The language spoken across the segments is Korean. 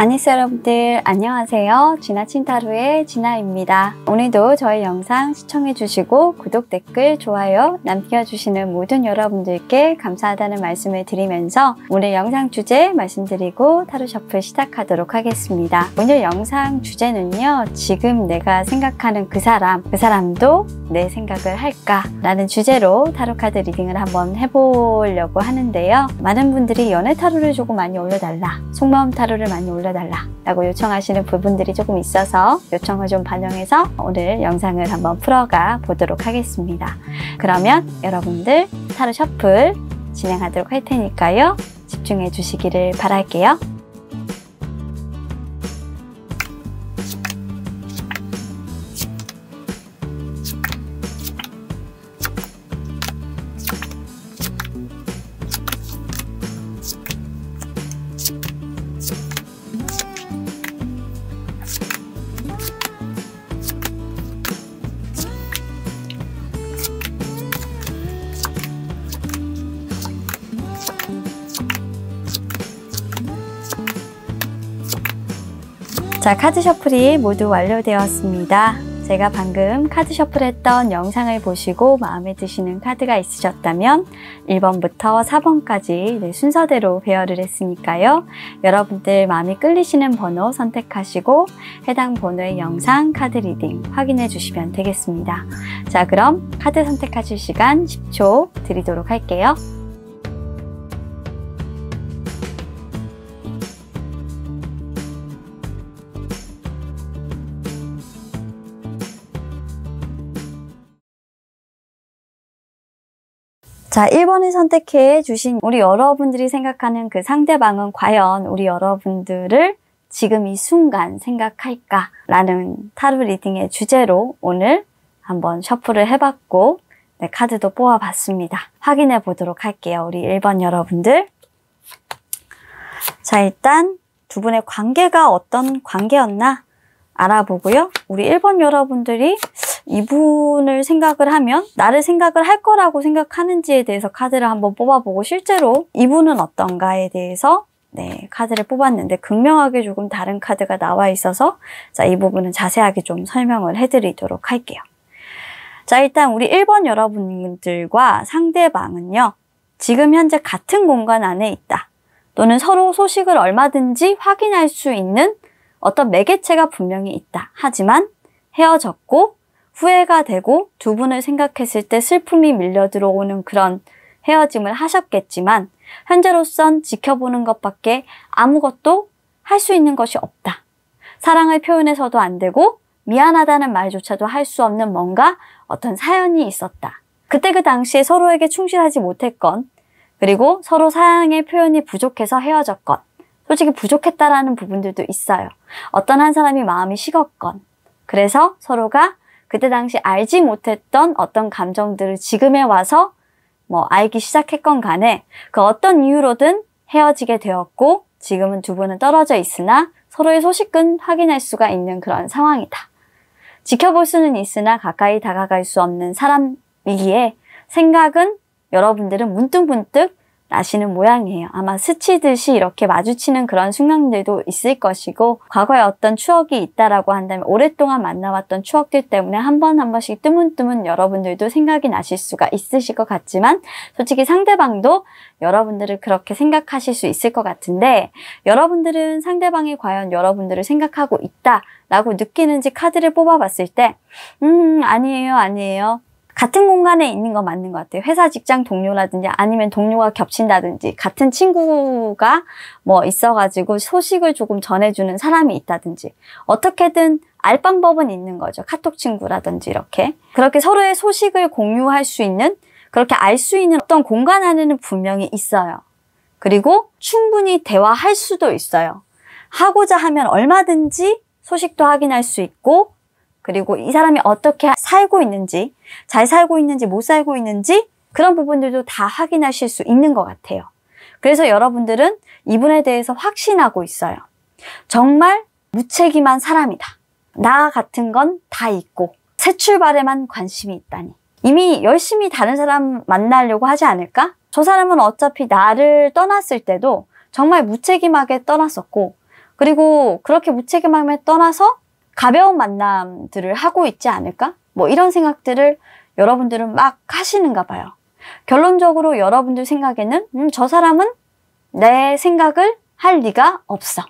아니스 여러분들 안녕하세요. 지나친 타로의 진아입니다. 오늘도 저희 영상 시청해주시고 구독, 댓글, 좋아요 남겨주시는 모든 여러분들께 감사하다는 말씀을 드리면서 오늘 영상 주제 말씀드리고 타로 셔플 시작하도록 하겠습니다. 오늘 영상 주제는요, 지금 내가 생각하는 그 사람도 내 생각을 할까? 라는 주제로 타로 카드 리딩을 한번 해보려고 하는데요. 많은 분들이 연애 타로를 조금 많이 올려달라, 속마음 타로를 많이 올려달라 라고 요청하시는 부분들이 조금 있어서 요청을 좀 반영해서 오늘 영상을 한번 풀어가 보도록 하겠습니다. 그러면 여러분들 타로 셔플 진행하도록 할 테니까요, 집중해 주시기를 바랄게요. 자, 카드 셔플이 모두 완료되었습니다. 제가 방금 카드 셔플 했던 영상을 보시고 마음에 드시는 카드가 있으셨다면 1번부터 4번까지 순서대로 배열을 했으니까요. 여러분들 마음이 끌리시는 번호 선택하시고 해당 번호의 영상 카드 리딩 확인해 주시면 되겠습니다. 자, 그럼 카드 선택하실 시간 10초 드리도록 할게요. 자, 1번을 선택해 주신 우리 여러분들이 생각하는 그 상대방은 과연 우리 여러분들을 지금 이 순간 생각할까? 라는 타로 리딩의 주제로 오늘 한번 셔플을 해봤고, 네, 카드도 뽑아봤습니다. 확인해 보도록 할게요. 우리 1번 여러분들. 자, 일단 두 분의 관계가 어떤 관계였나 알아보고요. 우리 1번 여러분들이 이분을 생각을 하면 나를 생각을 할 거라고 생각하는지에 대해서 카드를 한번 뽑아보고, 실제로 이분은 어떤가에 대해서 카드를 뽑았는데 극명하게 조금 다른 카드가 나와 있어서 자, 이 부분은 자세하게 좀 설명을 해드리도록 할게요. 자, 일단 우리 1번 여러분들과 상대방은요, 지금 현재 같은 공간 안에 있다, 또는 서로 소식을 얼마든지 확인할 수 있는 어떤 매개체가 분명히 있다. 하지만 헤어졌고 후회가 되고 두 분을 생각했을 때 슬픔이 밀려 들어오는 그런 헤어짐을 하셨겠지만, 현재로선 지켜보는 것밖에 아무것도 할 수 있는 것이 없다. 사랑을 표현해서도 안 되고 미안하다는 말조차도 할 수 없는 뭔가 어떤 사연이 있었다. 그때 그 당시에 서로에게 충실하지 못했건, 그리고 서로 사랑의 표현이 부족해서 헤어졌건, 솔직히 부족했다라는 부분들도 있어요. 어떤 한 사람이 마음이 식었건, 그래서 서로가 그때 당시 알지 못했던 어떤 감정들을 지금에 와서 알기 시작했건 간에 그 어떤 이유로든 헤어지게 되었고, 지금은 두 분은 떨어져 있으나 서로의 소식은 확인할 수가 있는 그런 상황이다. 지켜볼 수는 있으나 가까이 다가갈 수 없는 사람이기에 생각은 여러분들은 문득문득 나시는 모양이에요. 아마 스치듯이 이렇게 마주치는 그런 순간들도 있을 것이고, 과거에 어떤 추억이 있다라고 한다면 오랫동안 만나왔던 추억들 때문에 한 번 한 번씩 뜨문뜨문 여러분들도 생각이 나실 수가 있으실 것 같지만, 솔직히 상대방도 여러분들을 그렇게 생각하실 수 있을 것 같은데, 여러분들은 상대방이 과연 여러분들을 생각하고 있다라고 느끼는지 카드를 뽑아봤을 때 아니에요. 같은 공간에 있는 건 맞는 것 같아요. 회사 직장 동료라든지 아니면 동료가 겹친다든지 같은 친구가 있어가지고 소식을 조금 전해주는 사람이 있다든지 어떻게든 알 방법은 있는 거죠. 카톡 친구라든지 이렇게. 그렇게 서로의 소식을 공유할 수 있는, 그렇게 알 수 있는 어떤 공간 안에는 분명히 있어요. 그리고 충분히 대화할 수도 있어요. 하고자 하면 얼마든지 소식도 확인할 수 있고, 그리고 이 사람이 어떻게 살고 있는지, 잘 살고 있는지 못 살고 있는지 그런 부분들도 다 확인하실 수 있는 것 같아요. 그래서 여러분들은 이분에 대해서 확신하고 있어요. 정말 무책임한 사람이다. 나 같은 건 다 있고 새 출발에만 관심이 있다니. 이미 열심히 다른 사람 만나려고 하지 않을까? 저 사람은 어차피 나를 떠났을 때도 정말 무책임하게 떠났었고 그리고 그렇게 무책임함에 떠나서 가벼운 만남들을 하고 있지 않을까? 뭐 이런 생각들을 여러분들은 막 하시는가 봐요. 결론적으로 여러분들 생각에는 저 사람은 내 생각을 할 리가 없어.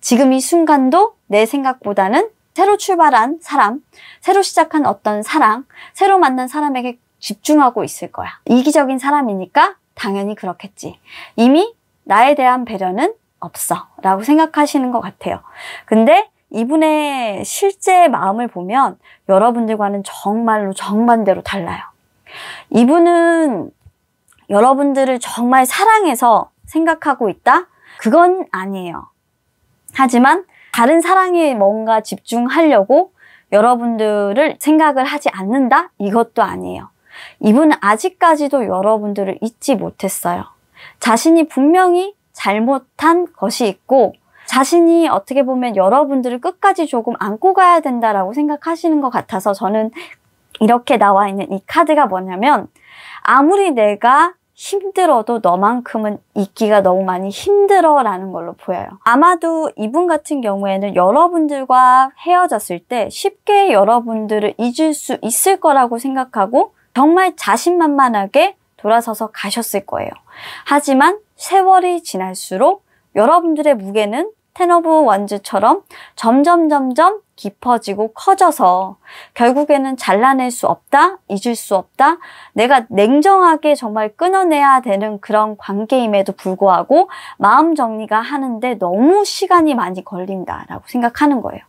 지금 이 순간도 내 생각보다는 새로 출발한 사람, 새로 시작한 어떤 사랑, 새로 만난 사람에게 집중하고 있을 거야. 이기적인 사람이니까 당연히 그렇겠지. 이미 나에 대한 배려는 없어 라고 생각하시는 것 같아요. 근데 이분의 실제 마음을 보면 여러분들과는 정말로 정반대로 달라요. 이분은 여러분들을 정말 사랑해서 생각하고 있다? 그건 아니에요. 하지만 다른 사랑에 뭔가 집중하려고 여러분들을 생각을 하지 않는다? 이것도 아니에요. 이분은 아직까지도 여러분들을 잊지 못했어요. 자신이 분명히 잘못한 것이 있고 자신이 어떻게 보면 여러분들을 끝까지 조금 안고 가야 된다라고 생각하시는 것 같아서 저는 이렇게 나와 있는 이 카드가 뭐냐면 아무리 내가 힘들어도 너만큼은 있기가 너무 많이 힘들어 라는 걸로 보여요. 아마도 이분 같은 경우에는 여러분들과 헤어졌을 때 쉽게 여러분들을 잊을 수 있을 거라고 생각하고 정말 자신만만하게 돌아서서 가셨을 거예요. 하지만 세월이 지날수록 여러분들의 무게는 텐 오브 원즈처럼 점점 깊어지고 커져서 결국에는 잘라낼 수 없다, 잊을 수 없다, 내가 냉정하게 정말 끊어내야 되는 그런 관계임에도 불구하고 마음 정리가 하는데 너무 시간이 많이 걸린다라고 생각하는 거예요.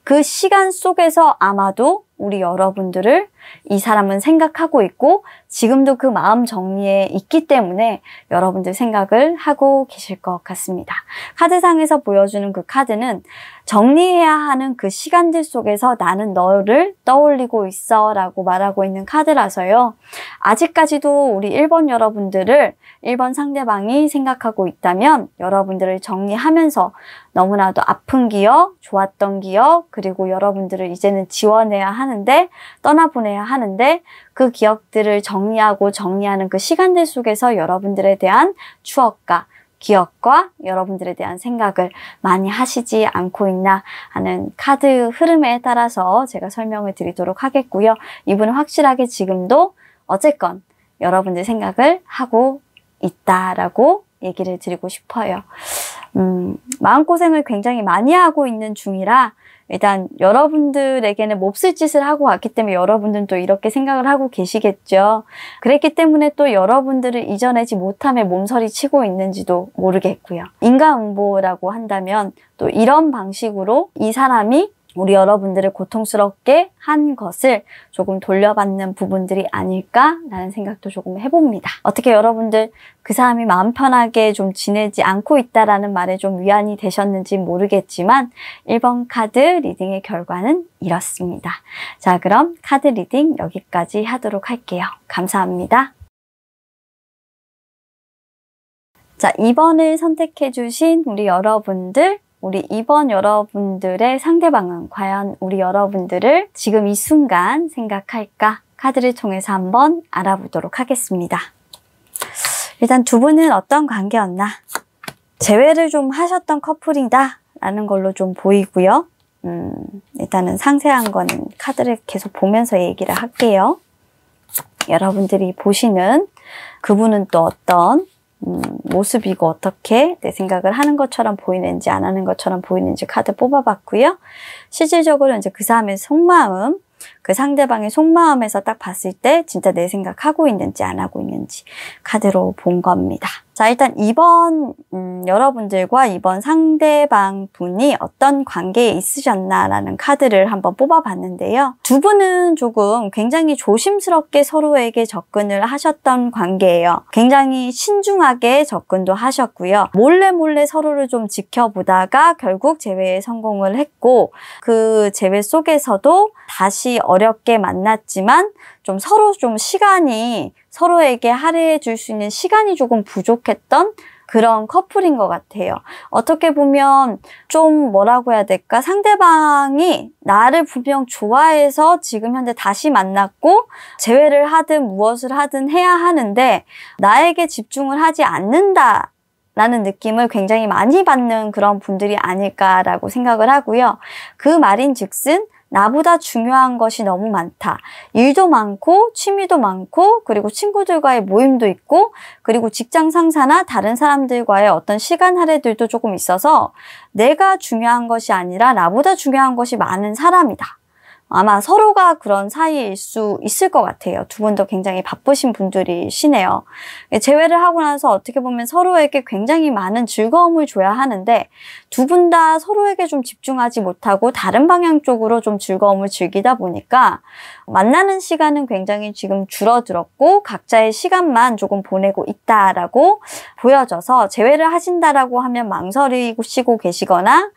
그 시간 속에서 아마도 우리 여러분들을 이 사람은 생각하고 있고 지금도 그 마음 정리에 있기 때문에 여러분들 생각을 하고 계실 것 같습니다. 카드상에서 보여주는 그 카드는 정리해야 하는 그 시간들 속에서 나는 너를 떠올리고 있어 라고 말하고 있는 카드라서요. 아직까지도 우리 1번 여러분들을 1번 상대방이 생각하고 있다면 여러분들을 정리하면서 너무나도 아픈 기억, 좋았던 기억, 그리고 여러분들을 이제는 지워내야 하는데 떠나보내야 하는데 그 기억들을 정리하고 정리하는 그 시간들 속에서 여러분들에 대한 추억과 기억과 여러분들에 대한 생각을 많이 하시지 않고 있나 하는 카드 흐름에 따라서 제가 설명을 드리도록 하겠고요. 이분은 확실하게 지금도 어쨌건 여러분들 생각을 하고 있다라고 얘기를 드리고 싶어요. 마음고생을 굉장히 많이 하고 있는 중이라 일단 여러분들에게는 몹쓸 짓을 하고 왔기 때문에 여러분들은 또 이렇게 생각을 하고 계시겠죠. 그랬기 때문에 또 여러분들을 이겨내지 못함에 몸서리 치고 있는지도 모르겠고요. 인과응보라고 한다면 또 이런 방식으로 이 사람이 우리 여러분들을 고통스럽게 한 것을 조금 돌려받는 부분들이 아닐까라는 생각도 조금 해봅니다. 어떻게 여러분들 그 사람이 마음 편하게 좀 지내지 않고 있다라는 말에 좀 위안이 되셨는지 모르겠지만 1번 카드 리딩의 결과는 이렇습니다. 자, 그럼 카드 리딩 여기까지 하도록 할게요. 감사합니다. 자, 2번을 선택해 주신 우리 여러분들, 우리 2번 여러분들의 상대방은 과연 우리 여러분들을 지금 이 순간 생각할까? 카드를 통해서 한번 알아보도록 하겠습니다. 일단 두 분은 어떤 관계였나? 재회를 좀 하셨던 커플이다 라는 걸로 좀 보이고요. 일단은 상세한 거는 카드를 계속 보면서 얘기를 할게요. 여러분들이 보시는 그분은 또 어떤 모습이고 어떻게 내 생각을 하는 것처럼 보이는지 안 하는 것처럼 보이는지 카드 뽑아봤고요. 실질적으로 이제 그 사람의 속마음, 그 상대방의 속마음에서 딱 봤을 때 진짜 내 생각하고 있는지 안 하고 있는지 카드로 본 겁니다. 자, 일단 2번 여러분들과 2번 상대방 분이 어떤 관계에 있으셨나라는 카드를 한번 뽑아봤는데요. 두 분은 조금 굉장히 조심스럽게 서로에게 접근을 하셨던 관계예요. 굉장히 신중하게 접근도 하셨고요. 몰래 서로를 좀 지켜보다가 결국 재회에 성공을 했고 그 재회 속에서도 다시 어렵게 만났지만 좀 서로 좀 시간이 서로에게 할애해 줄 수 있는 시간이 조금 부족했던 그런 커플인 것 같아요. 어떻게 보면 좀 뭐라고 해야 될까? 상대방이 나를 분명 좋아해서 지금 현재 다시 만났고 재회를 하든 무엇을 하든 해야 하는데 나에게 집중을 하지 않는다 라는 느낌을 굉장히 많이 받는 그런 분들이 아닐까라고 생각을 하고요. 그 말인즉슨 나보다 중요한 것이 너무 많다. 일도 많고 취미도 많고 그리고 친구들과의 모임도 있고 그리고 직장 상사나 다른 사람들과의 어떤 시간 할애들도 조금 있어서 내가 중요한 것이 아니라 나보다 중요한 것이 많은 사람이다. 아마 서로가 그런 사이일 수 있을 것 같아요. 두 분도 굉장히 바쁘신 분들이시네요. 재회를 하고 나서 어떻게 보면 서로에게 굉장히 많은 즐거움을 줘야 하는데 두 분 다 서로에게 좀 집중하지 못하고 다른 방향 쪽으로 좀 즐거움을 즐기다 보니까 만나는 시간은 굉장히 지금 줄어들었고 각자의 시간만 조금 보내고 있다라고 보여져서 재회를 하신다라고 하면 망설이시고 계시거나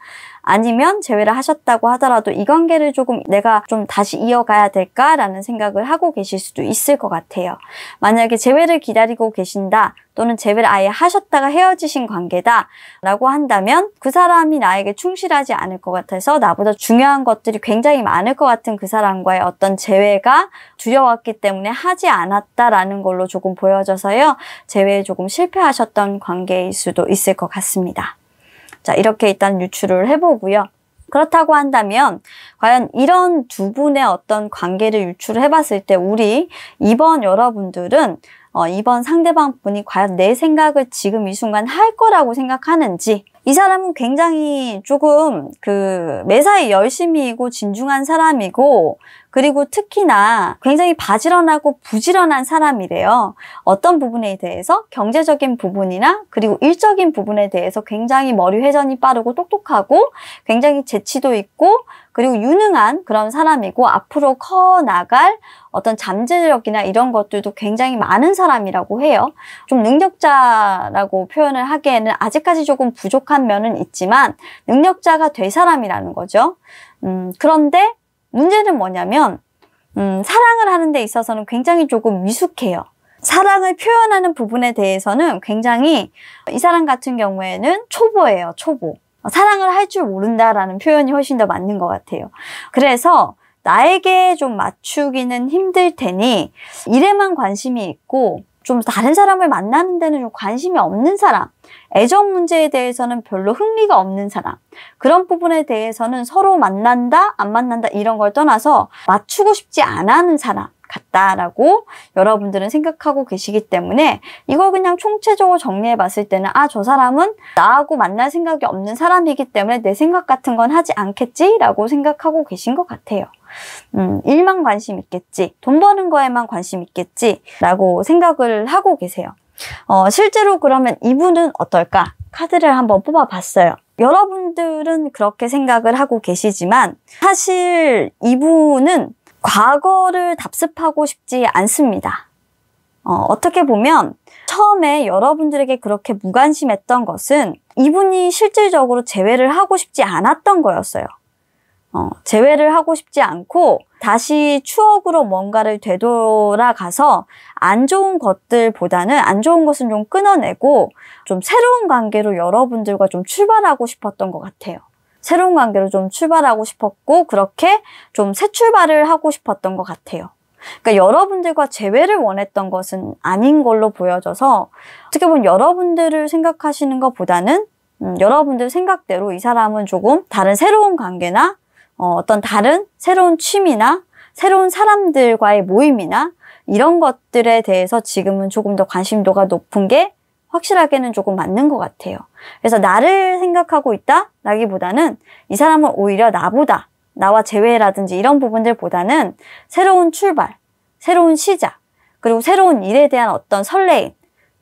아니면 재회를 하셨다고 하더라도 이 관계를 조금 내가 좀 다시 이어가야 될까라는 생각을 하고 계실 수도 있을 것 같아요. 만약에 재회를 기다리고 계신다 또는 재회를 아예 하셨다가 헤어지신 관계다 라고 한다면 그 사람이 나에게 충실하지 않을 것 같아서 나보다 중요한 것들이 굉장히 많을 것 같은 그 사람과의 어떤 재회가 두려웠기 때문에 하지 않았다라는 걸로 조금 보여져서요. 재회에 조금 실패하셨던 관계일 수도 있을 것 같습니다. 자, 이렇게 일단 유추를 해보고요. 그렇다고 한다면 과연 이런 두 분의 어떤 관계를 유추를 해봤을 때 우리 이번 여러분들은 이번 상대방 분이 과연 내 생각을 지금 이 순간 할 거라고 생각하는지 이 사람은 굉장히 조금 매사에 열심히이고 진중한 사람이고 그리고 특히나 굉장히 바지런하고 부지런한 사람이래요. 어떤 부분에 대해서? 경제적인 부분이나 그리고 일적인 부분에 대해서 굉장히 머리 회전이 빠르고 똑똑하고 굉장히 재치도 있고 그리고 유능한 그런 사람이고 앞으로 커나갈 어떤 잠재력이나 이런 것들도 굉장히 많은 사람이라고 해요. 좀 능력자라고 표현을 하기에는 아직까지 조금 부족한 면은 있지만 능력자가 될 사람이라는 거죠. 그런데 문제는 뭐냐면 사랑을 하는 데 있어서는 굉장히 조금 미숙해요. 사랑을 표현하는 부분에 대해서는 굉장히 이 사람 같은 경우에는 초보예요. 초보. 사랑을 할 줄 모른다라는 표현이 훨씬 더 맞는 것 같아요. 그래서 나에게 좀 맞추기는 힘들 테니 일에만 관심이 있고 좀 다른 사람을 만나는 데는 좀 관심이 없는 사람, 애정 문제에 대해서는 별로 흥미가 없는 사람, 그런 부분에 대해서는 서로 만난다, 안 만난다 이런 걸 떠나서 맞추고 싶지 않아 하는 사람 같다라고 여러분들은 생각하고 계시기 때문에 이걸 그냥 총체적으로 정리해 봤을 때는 저 사람은 나하고 만날 생각이 없는 사람이기 때문에 내 생각 같은 건 하지 않겠지라고 생각하고 계신 것 같아요. 일만 관심 있겠지, 돈 버는 거에만 관심 있겠지 라고 생각을 하고 계세요. 실제로 그러면 이분은 어떨까? 카드를 한번 뽑아봤어요. 여러분들은 그렇게 생각을 하고 계시지만 사실 이분은 과거를 답습하고 싶지 않습니다. 어떻게 보면 처음에 여러분들에게 그렇게 무관심했던 것은 이분이 실질적으로 재회를 하고 싶지 않았던 거였어요. 재회를 하고 싶지 않고 다시 추억으로 뭔가를 되돌아가서 안 좋은 것들보다는 안 좋은 것은 좀 끊어내고 좀 새로운 관계로 여러분들과 좀 출발하고 싶었던 것 같아요. 새로운 관계로 좀 출발하고 싶었고 그렇게 좀 새 출발을 하고 싶었던 것 같아요. 그러니까 여러분들과 재회를 원했던 것은 아닌 걸로 보여져서 어떻게 보면 여러분들을 생각하시는 것보다는 여러분들 생각대로 이 사람은 조금 다른 새로운 관계나 어떤 다른 새로운 취미나 새로운 사람들과의 모임이나 이런 것들에 대해서 지금은 조금 더 관심도가 높은 게 확실하게는 조금 맞는 것 같아요. 그래서 나를 생각하고 있다? 라기보다는 이 사람은 오히려 나와 재회라든지 이런 부분들보다는 새로운 출발, 새로운 시작, 그리고 새로운 일에 대한 어떤 설레임,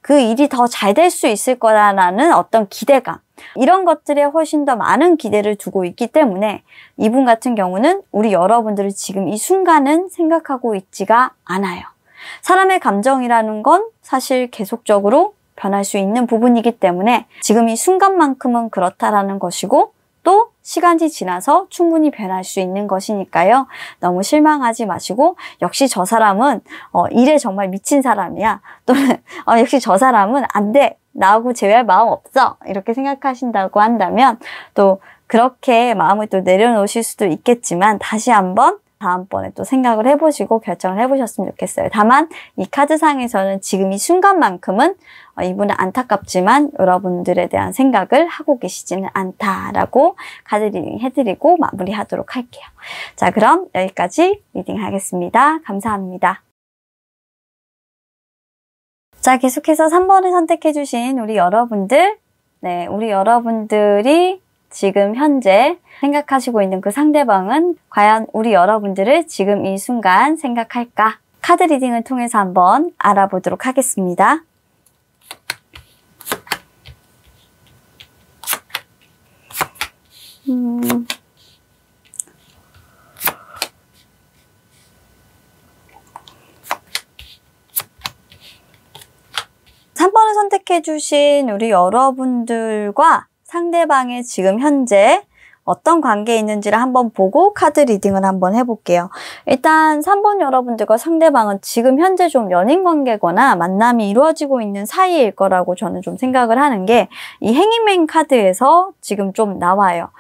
그 일이 더 잘 될 수 있을 거라는 어떤 기대감, 이런 것들에 훨씬 더 많은 기대를 두고 있기 때문에 이분 같은 경우는 우리 여러분들을 지금 이 순간은 생각하고 있지가 않아요. 사람의 감정이라는 건 사실 계속적으로 변할 수 있는 부분이기 때문에 지금 이 순간만큼은 그렇다라는 것이고 또 시간이 지나서 충분히 변할 수 있는 것이니까요. 너무 실망하지 마시고 역시 저 사람은 일에 정말 미친 사람이야. 또는 역시 저 사람은 안 돼. 나하고 재회할 마음 없어. 이렇게 생각하신다고 한다면 또 그렇게 마음을 또 내려놓으실 수도 있겠지만 다시 한번 다음번에 또 생각을 해보시고 결정을 해보셨으면 좋겠어요. 다만 이 카드상에서는 지금 이 순간만큼은 이분은 안타깝지만 여러분들에 대한 생각을 하고 계시지는 않다라고 카드 리딩 해드리고 마무리하도록 할게요. 자, 그럼 여기까지 리딩 하겠습니다. 감사합니다. 자, 계속해서 3번을 선택해주신 우리 여러분들, 네, 우리 여러분들이 지금 현재 생각하시고 있는 그 상대방은 과연 우리 여러분들을 지금 이 순간 생각할까? 카드 리딩을 통해서 한번 알아보도록 하겠습니다. 3번을 선택해주신 우리 여러분들과 상대방의 지금 현재 어떤 관계에 있는지를 한번 보고 카드 리딩을 한번 해볼게요. 일단 3번 여러분들과 상대방은 지금 현재 좀 연인 관계거나 만남이 이루어지고 있는 사이일 거라고 저는 좀 생각을 하는 게 이 행이맨 카드에서 지금 좀 나와요.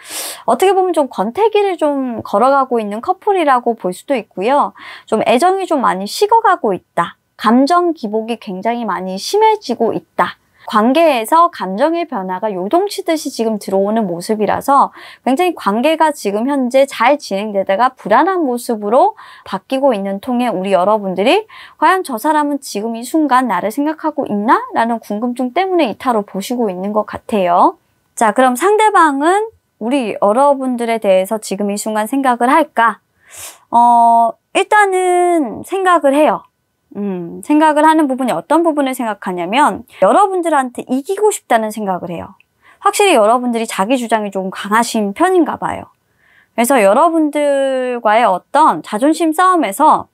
어떻게 보면 좀 권태기를 좀 걸어가고 있는 커플이라고 볼 수도 있고요. 좀 애정이 좀 많이 식어가고 있다. 감정 기복이 굉장히 많이 심해지고 있다. 관계에서 감정의 변화가 요동치듯이 지금 들어오는 모습이라서 굉장히 관계가 지금 현재 잘 진행되다가 불안한 모습으로 바뀌고 있는 통에 우리 여러분들이 과연 저 사람은 지금 이 순간 나를 생각하고 있나? 라는 궁금증 때문에 이 타로 보시고 있는 것 같아요. 자, 그럼 상대방은 우리 여러분들에 대해서 지금 이 순간 생각을 할까? 일단은 생각을 해요. 생각을 하는 부분이 어떤 부분을 생각하냐면 여러분들한테 이기고 싶다는 생각을 해요. 확실히 여러분들이 자기 주장이 좀 강하신 편인가 봐요. 그래서 여러분들과의 어떤 자존심 싸움에서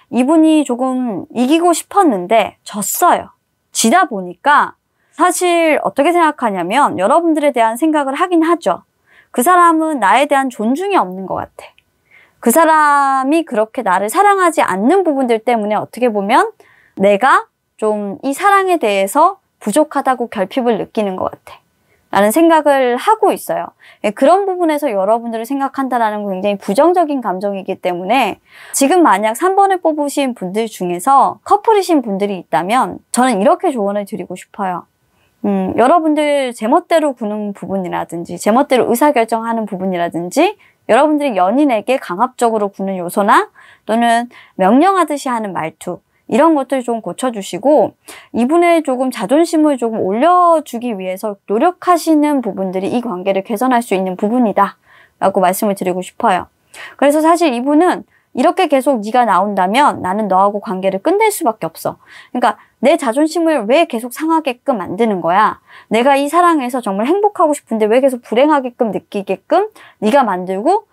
이분이 조금 이기고 싶었는데 졌어요. 지다 보니까 사실 어떻게 생각하냐면 여러분들에 대한 생각을 하긴 하죠. 그 사람은 나에 대한 존중이 없는 것 같아. 그 사람이 그렇게 나를 사랑하지 않는 부분들 때문에 어떻게 보면 내가 좀 이 사랑에 대해서 부족하다고 결핍을 느끼는 것 같아. 라는 생각을 하고 있어요. 그런 부분에서 여러분들을 생각한다는 건 굉장히 부정적인 감정이기 때문에 지금 만약 3번을 뽑으신 분들 중에서 커플이신 분들이 있다면 저는 이렇게 조언을 드리고 싶어요. 여러분들 제멋대로 구는 부분이라든지 제멋대로 의사결정하는 부분이라든지 여러분들이 연인에게 강압적으로 구는 요소나 또는 명령하듯이 하는 말투 이런 것들 좀 고쳐주시고 이분의 조금 자존심을 조금 올려주기 위해서 노력하시는 부분들이 이 관계를 개선할 수 있는 부분이다 라고 말씀을 드리고 싶어요. 그래서 사실 이분은 이렇게 계속 네가 나온다면 나는 너하고 관계를 끝낼 수밖에 없어. 그러니까 내 자존심을 왜 계속 상하게끔 만드는 거야? 내가 이 사랑에서 정말 행복하고 싶은데 왜 계속 불행하게끔 느끼게끔 네가 만들고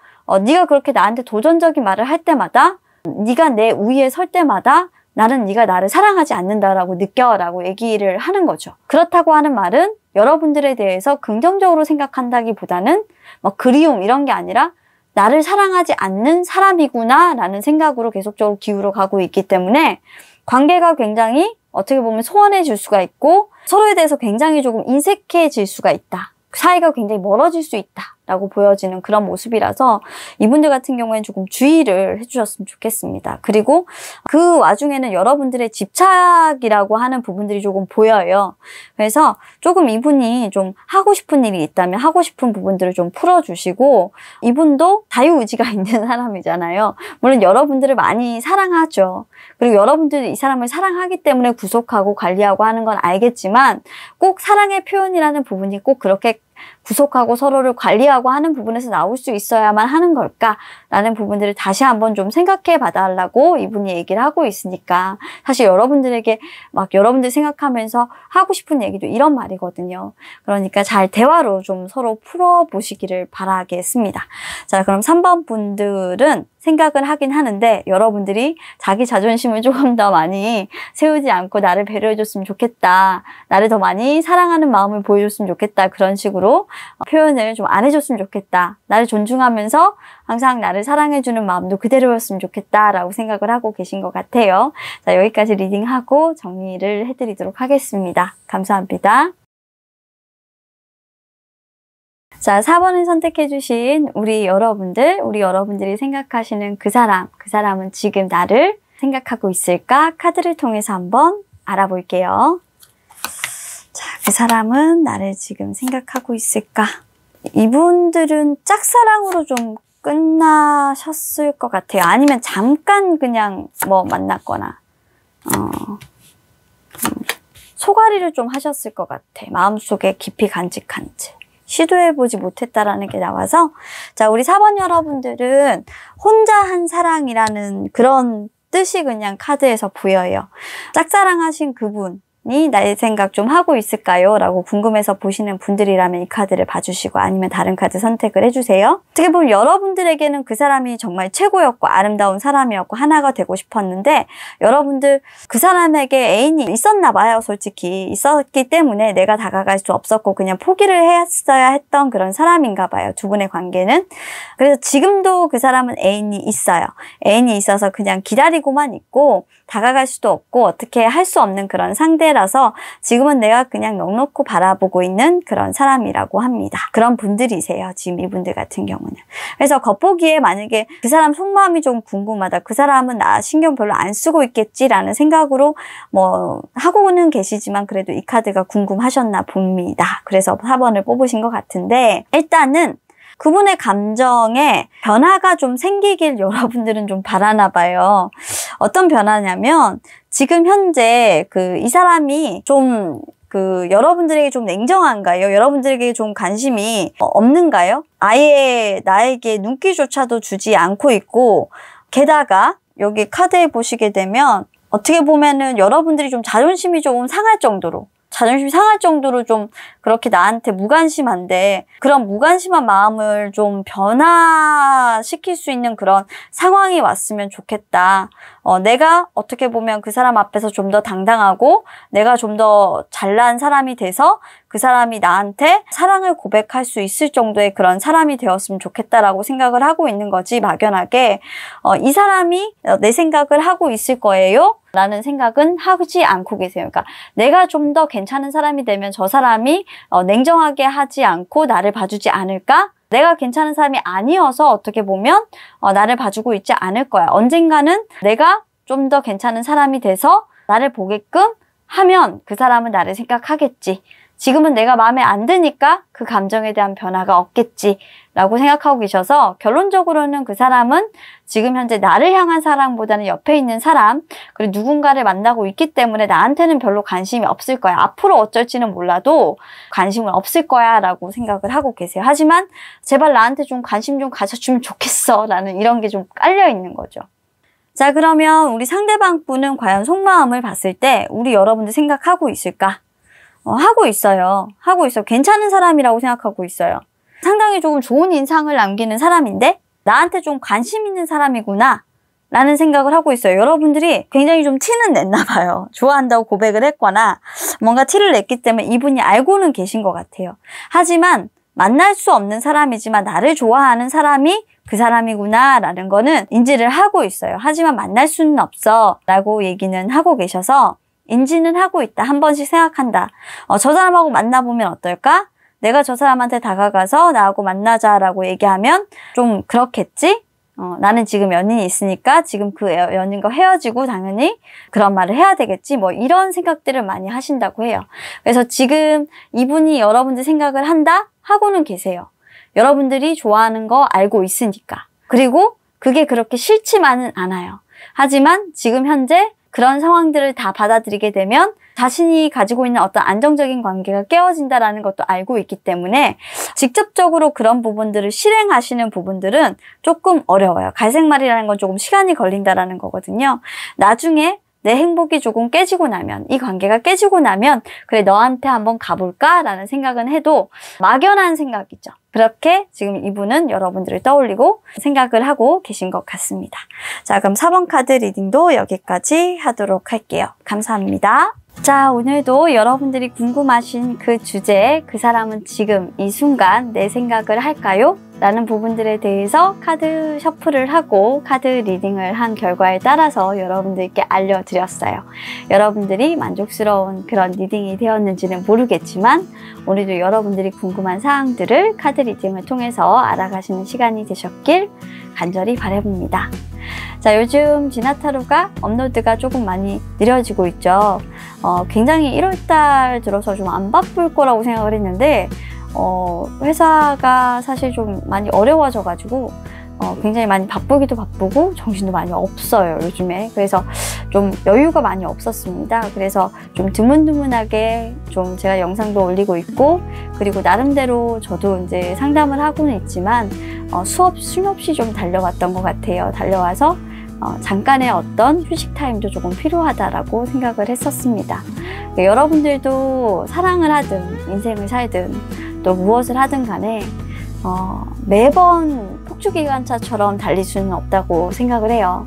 네가 그렇게 나한테 도전적인 말을 할 때마다 네가 내 우위에 설 때마다 나는 네가 나를 사랑하지 않는다라고 느껴라고 얘기를 하는 거죠. 그렇다고 하는 말은 여러분들에 대해서 긍정적으로 생각한다기보다는 뭐 그리움 이런 게 아니라 나를 사랑하지 않는 사람이구나 라는 생각으로 계속적으로 기울어 가고 있기 때문에 관계가 굉장히 어떻게 보면 소원해질 수가 있고 서로에 대해서 굉장히 조금 인색해질 수가 있다. 사이가 굉장히 멀어질 수 있다 라고 보여지는 그런 모습이라서 이분들 같은 경우에는 조금 주의를 해주셨으면 좋겠습니다. 그리고 그 와중에는 여러분들의 집착이라고 하는 부분들이 조금 보여요. 그래서 조금 이분이 좀 하고 싶은 일이 있다면 하고 싶은 부분들을 좀 풀어주시고 이분도 자유의지가 있는 사람이잖아요. 물론 여러분들을 많이 사랑하죠. 그리고 여러분들이 이 사람을 사랑하기 때문에 구속하고 관리하고 하는 건 알겠지만 꼭 사랑의 표현이라는 부분이 꼭 그렇게 구속하고 서로를 관리하고 하는 부분에서 나올 수 있어야만 하는 걸까라는 부분들을 다시 한번 좀 생각해 봐달라고 이분이 얘기를 하고 있으니까 사실 여러분들에게 막 여러분들 생각하면서 하고 싶은 얘기도 이런 말이거든요. 그러니까 잘 대화로 좀 서로 풀어보시기를 바라겠습니다. 자, 그럼 3번 분들은 생각을 하긴 하는데 여러분들이 자기 자존심을 조금 더 많이 세우지 않고 나를 배려해줬으면 좋겠다. 나를 더 많이 사랑하는 마음을 보여줬으면 좋겠다. 그런 식으로 표현을 좀 안 해줬으면 좋겠다. 나를 존중하면서 항상 나를 사랑해주는 마음도 그대로였으면 좋겠다. 라고 생각을 하고 계신 것 같아요. 자, 여기까지 리딩하고 정리를 해드리도록 하겠습니다. 감사합니다. 자, 4번을 선택해주신 우리 여러분들이 생각하시는 그 사람은 지금 나를 생각하고 있을까? 카드를 통해서 한번 알아볼게요. 자, 그 사람은 나를 지금 생각하고 있을까? 이분들은 짝사랑으로 좀 끝나셨을 것 같아요. 아니면 잠깐 그냥 뭐 만났거나 소가리를 좀 하셨을 것 같아. 마음속에 깊이 간직한 채. 시도해보지 못했다라는 게 나와서, 자, 우리 4번 여러분들은 혼자 한 사랑이라는 그런 뜻이 그냥 카드에서 보여요. 짝사랑하신 그분이 나의 생각 좀 하고 있을까요? 라고 궁금해서 보시는 분들이라면 이 카드를 봐주시고 아니면 다른 카드 선택을 해주세요. 어떻게 보면 여러분들에게는 그 사람이 정말 최고였고 아름다운 사람이었고 하나가 되고 싶었는데 여러분들 그 사람에게 애인이 있었나 봐요. 솔직히 있었기 때문에 내가 다가갈 수 없었고 그냥 포기를 했어야 했던 그런 사람인가 봐요. 두 분의 관계는. 그래서 지금도 그 사람은 애인이 있어요. 애인이 있어서 그냥 기다리고만 있고 다가갈 수도 없고 어떻게 할 수 없는 그런 상대라서 지금은 내가 그냥 넋놓고 바라보고 있는 그런 사람이라고 합니다. 그런 분들이세요. 지금 이분들 같은 경우는. 그래서 겉보기에 만약에 그 사람 속마음이 좀 궁금하다. 그 사람은 나 신경 별로 안 쓰고 있겠지라는 생각으로 뭐 하고는 계시지만 그래도 이 카드가 궁금하셨나 봅니다. 그래서 4번을 뽑으신 것 같은데 일단은 그분의 감정에 변화가 좀 생기길 여러분들은 좀 바라나 봐요. 어떤 변화냐면 지금 현재 이 사람이 좀 여러분들에게 좀 냉정한가요? 여러분들에게 좀 관심이 없는가요? 아예 나에게 눈길조차도 주지 않고 있고 게다가 여기 카드에 보시게 되면 어떻게 보면은 여러분들이 좀 자존심이 조금 상할 정도로 좀 그렇게 나한테 무관심한데 그런 무관심한 마음을 좀 변화시킬 수 있는 그런 상황이 왔으면 좋겠다. 내가 어떻게 보면 그 사람 앞에서 좀 더 당당하고 내가 좀 더 잘난 사람이 돼서 그 사람이 나한테 사랑을 고백할 수 있을 정도의 그런 사람이 되었으면 좋겠다라고 생각을 하고 있는 거지 막연하게 이 사람이 내 생각을 하고 있을 거예요? 라는 생각은 하지 않고 계세요. 그러니까 내가 좀 더 괜찮은 사람이 되면 저 사람이 냉정하게 하지 않고 나를 봐주지 않을까? 내가 괜찮은 사람이 아니어서 어떻게 보면 나를 봐주고 있지 않을 거야. 언젠가는 내가 좀 더 괜찮은 사람이 돼서 나를 보게끔 하면 그 사람은 나를 생각하겠지. 지금은 내가 마음에 안 드니까 그 감정에 대한 변화가 없겠지 라고 생각하고 계셔서 결론적으로는 그 사람은 지금 현재 나를 향한 사랑보다는 옆에 있는 사람 그리고 누군가를 만나고 있기 때문에 나한테는 별로 관심이 없을 거야. 앞으로 어쩔지는 몰라도 관심은 없을 거야 라고 생각을 하고 계세요. 하지만 제발 나한테 좀 관심 좀 가져주면 좋겠어 라는 이런 게 좀 깔려 있는 거죠. 자, 그러면 우리 상대방 분은 과연 속마음을 봤을 때 우리 여러분들 생각하고 있을까? 하고 있어요. 괜찮은 사람이라고 생각하고 있어요. 상당히 조금 좋은 인상을 남기는 사람인데 나한테 좀 관심 있는 사람이구나 라는 생각을 하고 있어요. 여러분들이 굉장히 좀 티는 냈나 봐요. 좋아한다고 고백을 했거나 뭔가 티를 냈기 때문에 이분이 알고는 계신 것 같아요. 하지만 만날 수 없는 사람이지만 나를 좋아하는 사람이 그 사람이구나 라는 거는 인지를 하고 있어요. 하지만 만날 수는 없어 라고 얘기는 하고 계셔서 인지는 하고 있다. 한 번씩 생각한다. 저 사람하고 만나보면 어떨까? 내가 저 사람한테 다가가서 나하고 만나자라고 얘기하면 좀 그렇겠지? 나는 지금 연인이 있으니까 지금 그 연인과 헤어지고 당연히 그런 말을 해야 되겠지? 뭐 이런 생각들을 많이 하신다고 해요. 그래서 지금 이분이 여러분들 생각을 한다? 하고는 계세요. 여러분들이 좋아하는 거 알고 있으니까. 그리고 그게 그렇게 싫지만은 않아요. 하지만 지금 현재 그런 상황들을 다 받아들이게 되면 자신이 가지고 있는 어떤 안정적인 관계가 깨어진다라는 것도 알고 있기 때문에 직접적으로 그런 부분들을 실행하시는 부분들은 조금 어려워요. 갈색말이라는 건 조금 시간이 걸린다라는 거거든요. 나중에 내 행복이 조금 깨지고 나면, 이 관계가 깨지고 나면 그래 너한테 한번 가볼까? 라는 생각은 해도 막연한 생각이죠. 그렇게 지금 이분은 여러분들을 떠올리고 생각을 하고 계신 것 같습니다. 자, 그럼 4번 카드 리딩도 여기까지 하도록 할게요. 감사합니다. 자, 오늘도 여러분들이 궁금하신 그 주제, 그 사람은 지금 이 순간 내 생각을 할까요? 라는 부분들에 대해서 카드 셔플을 하고 카드 리딩을 한 결과에 따라서 여러분들께 알려드렸어요. 여러분들이 만족스러운 그런 리딩이 되었는지는 모르겠지만 오늘도 여러분들이 궁금한 사항들을 카드 리딩을 통해서 알아가시는 시간이 되셨길 간절히 바라봅니다. 자, 요즘 지나타로가 업로드가 조금 많이 느려지고 있죠. 굉장히 1월달 들어서 좀 안 바쁠 거라고 생각을 했는데 회사가 사실 좀 많이 어려워져 가지고 굉장히 많이 바쁘기도 바쁘고 정신도 많이 없어요, 요즘에. 그래서 좀 여유가 많이 없었습니다. 그래서 좀 드문드문하게 좀 제가 영상도 올리고 있고, 그리고 나름대로 저도 이제 상담을 하고는 있지만 수업 쉼 없이 좀 달려왔던 것 같아요. 달려와서 잠깐의 어떤 휴식 타임도 조금 필요하다라고 생각을 했었습니다. 여러분들도 사랑을 하든 인생을 살든 또 무엇을 하든 간에 매번 폭주기관차처럼 달릴 수는 없다고 생각을 해요.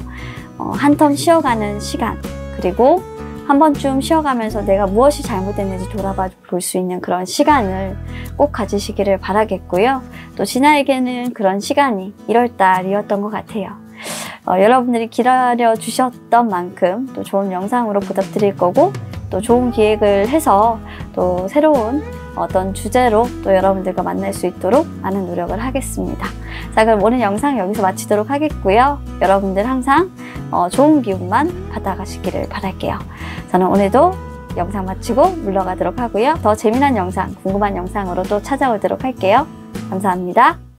한 텀 쉬어가는 시간, 그리고 한 번쯤 쉬어가면서 내가 무엇이 잘못됐는지 돌아봐 볼 수 있는 그런 시간을 꼭 가지시기를 바라겠고요. 또 진아에게는 그런 시간이 1월달이었던 것 같아요. 여러분들이 기다려 주셨던 만큼 또 좋은 영상으로 보답드릴 거고, 또 좋은 기획을 해서 또 새로운 어떤 주제로 또 여러분들과 만날 수 있도록 많은 노력을 하겠습니다. 자, 그럼 오늘 영상 여기서 마치도록 하겠고요. 여러분들 항상 좋은 기운만 받아가시기를 바랄게요. 저는 오늘도 영상 마치고 물러가도록 하고요. 더 재미난 영상, 궁금한 영상으로 또 찾아오도록 할게요. 감사합니다.